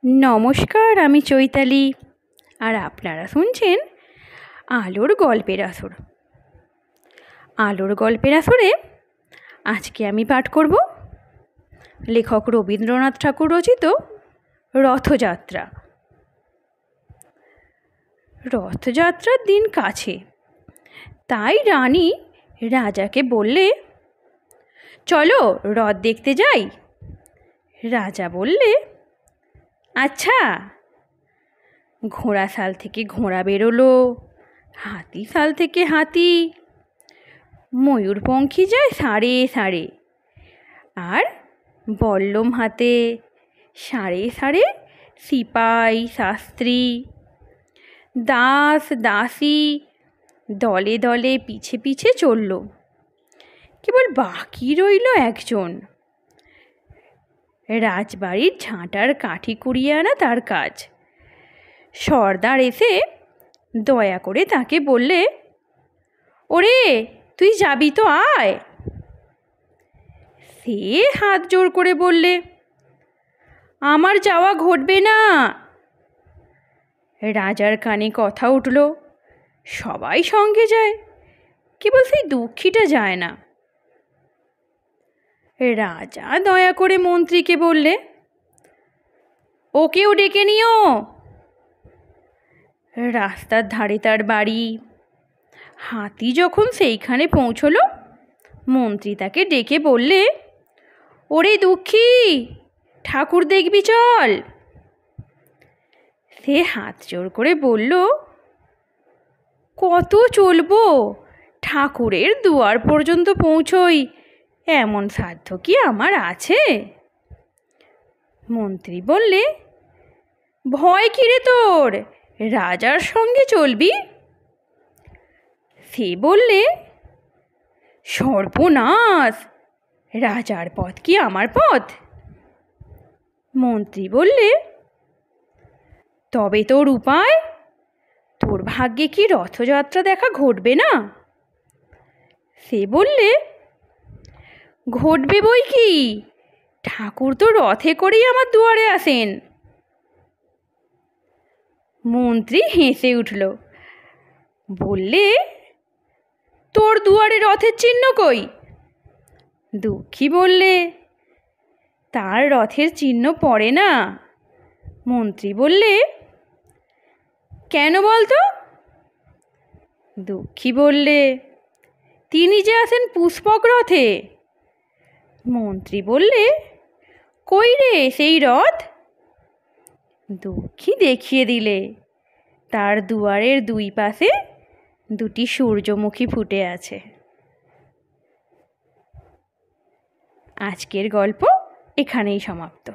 নমস্কার, আমি চৈতালি। আর আপনারা শুনছেন আলোর গল্পের আসর। আলোর গল্পের আসরে আজকে আমি পাঠ করব লেখক রবীন্দ্রনাথ ঠাকুর রচিত রথযাত্রা। রথযাত্রার দিন কাছে, তাই রানী রাজাকে বললে, চলো রথ দেখতে যাই। রাজা বললে, আচ্ছা। ঘোড়াশাল থেকে ঘোড়া বেরোলো, হাতিশাল থেকে হাতি, ময়ূরপঙ্খী যায় সাড়ে সাড়ে, আর বল্লম হাতে সাড়ে সাড়ে সিপাই শাস্ত্রী দাস দাসী দলে দলে পিছে পিছে চলল। কেবল বাকি রইল একজন, রাজবাড়ির ঝাঁটার কাঠি কুড়িয়ে আনা তার কাজ। সর্দার এসে দয়া করে তাকে বললে, ওরে তুই যাবি তো আয়। সে হাত জোর করে বললে, আমার যাওয়া ঘটবে না। রাজার কানে কথা উঠল, সবাই সঙ্গে যায়, কেবল সেই দুঃখীটা যায় না। রাজা দয়া করে মন্ত্রীকে বললে, ওকেও ডেকে নিও। রাস্তার ধারে তার বাড়ি। হাতি যখন সেইখানে পৌঁছল, মন্ত্রী তাকে ডেকে বললে, ওরে দুঃখী, ঠাকুর দেখবি চল। সে হাত জোর করে বলল, কত চলবো, ঠাকুরের দুয়ার পর্যন্ত পৌঁছই এমন সাধ্য কি আমার আছে? মন্ত্রী বললে, ভয় কিরে তোর, রাজার সঙ্গে চলবি? সে বললে, সর্বনাশ, রাজার পথ কি আমার পথ? মন্ত্রী বললে, তবে তোর উপায়? তোর ভাগ্যে কি রথযাত্রা দেখা ঘটবে না? সে বললে, ঘটবে বই কি, ঠাকুর তো রথে করেই আমার দুয়ারে আসেন। মন্ত্রী হেসে উঠল, বললে, তোর দুয়ারে রথের চিহ্ন কই? দুঃখী বললে, তার রথের চিহ্ন পড়ে না। মন্ত্রী বললে, কেন বলতো? দুঃখী বললে, তিনি যে আসেন পুষ্পক রথে। মন্ত্রী বললে, কই রে সেই রথ? দুঃখী দেখিয়ে দিলে, তার দুয়ারের দুই পাশে দুটি সূর্যমুখী ফুটে আছে। আজকের গল্প এখানেই সমাপ্ত।